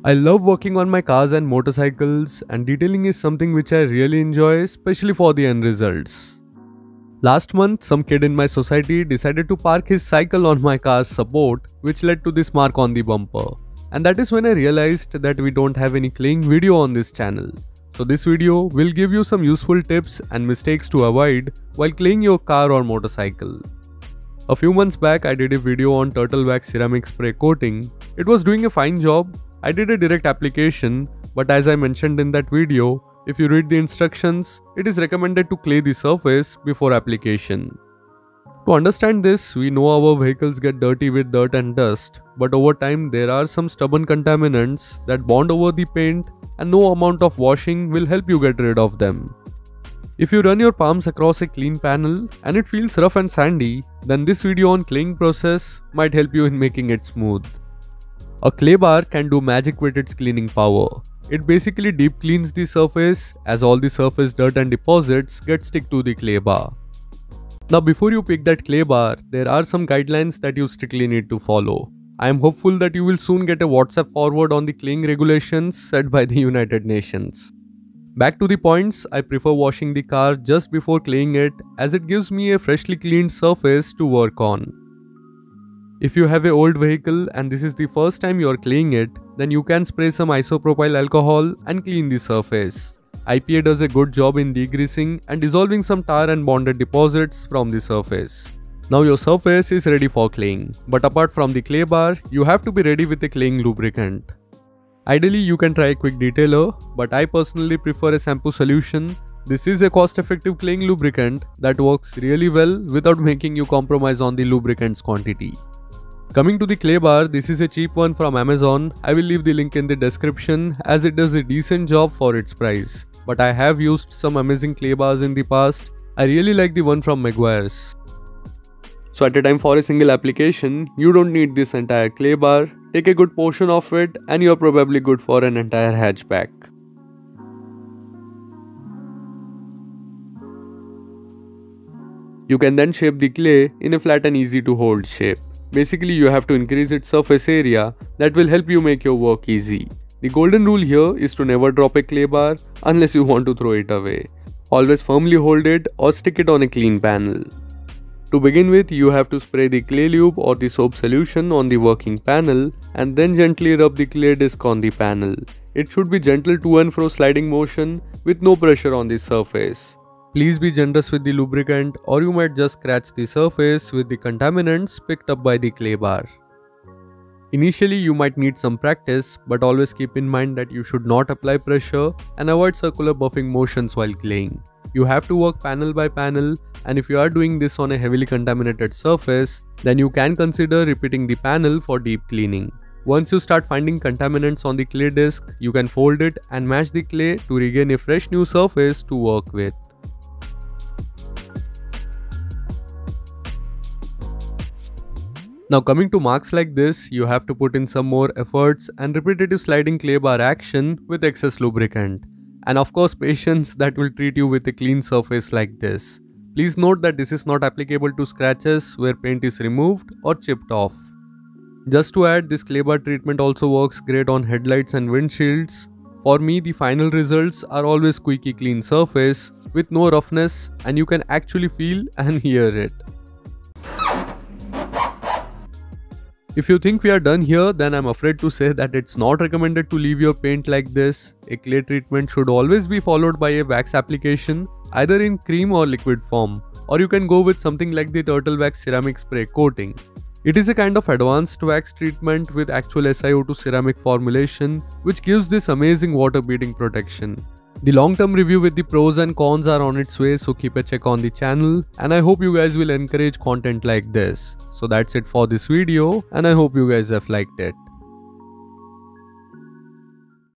I love working on my cars and motorcycles, and detailing is something which I really enjoy, especially for the end results. Last month, some kid in my society decided to park his cycle on my car's support, which led to this mark on the bumper. And that is when I realized that we don't have any claying video on this channel. So this video will give you some useful tips and mistakes to avoid while claying your car or motorcycle. A few months back, I did a video on turtle wax ceramic spray coating. It was doing a fine job. I did a direct application, but as I mentioned in that video, if you read the instructions, it is recommended to clay the surface before application. To understand this, we know our vehicles get dirty with dirt and dust, but over time there are some stubborn contaminants that bond over the paint, and no amount of washing will help you get rid of them. If you run your palms across a clean panel and it feels rough and sandy, then this video on claying process might help you in making it smooth. A clay bar can do magic with its cleaning power. It basically deep cleans the surface as all the surface dirt and deposits get stick to the clay bar. Now before you pick that clay bar, there are some guidelines that you strictly need to follow. I am hopeful that you will soon get a WhatsApp forward on the claying regulations set by the United Nations. Back to the points, I prefer washing the car just before claying it as it gives me a freshly cleaned surface to work on. If you have an old vehicle and this is the first time you are claying it, then you can spray some isopropyl alcohol and clean the surface. IPA does a good job in degreasing and dissolving some tar and bonded deposits from the surface. Now your surface is ready for claying, but apart from the clay bar, you have to be ready with a claying lubricant. Ideally, you can try a quick detailer, but I personally prefer a shampoo solution. This is a cost-effective claying lubricant that works really well without making you compromise on the lubricant's quantity. Coming to the clay bar, this is a cheap one from Amazon. I will leave the link in the description as it does a decent job for its price. But I have used some amazing clay bars in the past. I really like the one from Meguiar's. So at a time for a single application, you don't need this entire clay bar. Take a good portion of it and you're probably good for an entire hatchback. You can then shape the clay in a flat and easy to hold shape. Basically, you have to increase its surface area that will help you make your work easy. The golden rule here is to never drop a clay bar unless you want to throw it away. Always firmly hold it or stick it on a clean panel. To begin with, you have to spray the clay lube or the soap solution on the working panel and then gently rub the clay disc on the panel. It should be gentle to and fro sliding motion with no pressure on the surface. Please be generous with the lubricant or you might just scratch the surface with the contaminants picked up by the clay bar. Initially you might need some practice, but always keep in mind that you should not apply pressure and avoid circular buffing motions while claying. You have to work panel by panel, and if you are doing this on a heavily contaminated surface, then you can consider repeating the panel for deep cleaning. Once you start finding contaminants on the clay disc, you can fold it and mash the clay to regain a fresh new surface to work with. Now coming to marks like this, you have to put in some more efforts and repetitive sliding clay bar action with excess lubricant. And of course patience that will treat you with a clean surface like this. Please note that this is not applicable to scratches where paint is removed or chipped off. Just to add, this clay bar treatment also works great on headlights and windshields. For me, the final results are always squeaky clean surface with no roughness, and you can actually feel and hear it. If you think we are done here, then I'm afraid to say that it's not recommended to leave your paint like this. A clay treatment should always be followed by a wax application, either in cream or liquid form, or you can go with something like the turtle wax ceramic spray coating. It is a kind of advanced wax treatment with actual SiO2 ceramic formulation, which gives this amazing water beading protection. The long-term review with the pros and cons are on its way, so keep a check on the channel, and I hope you guys will encourage content like this. So that's it for this video, and I hope you guys have liked it.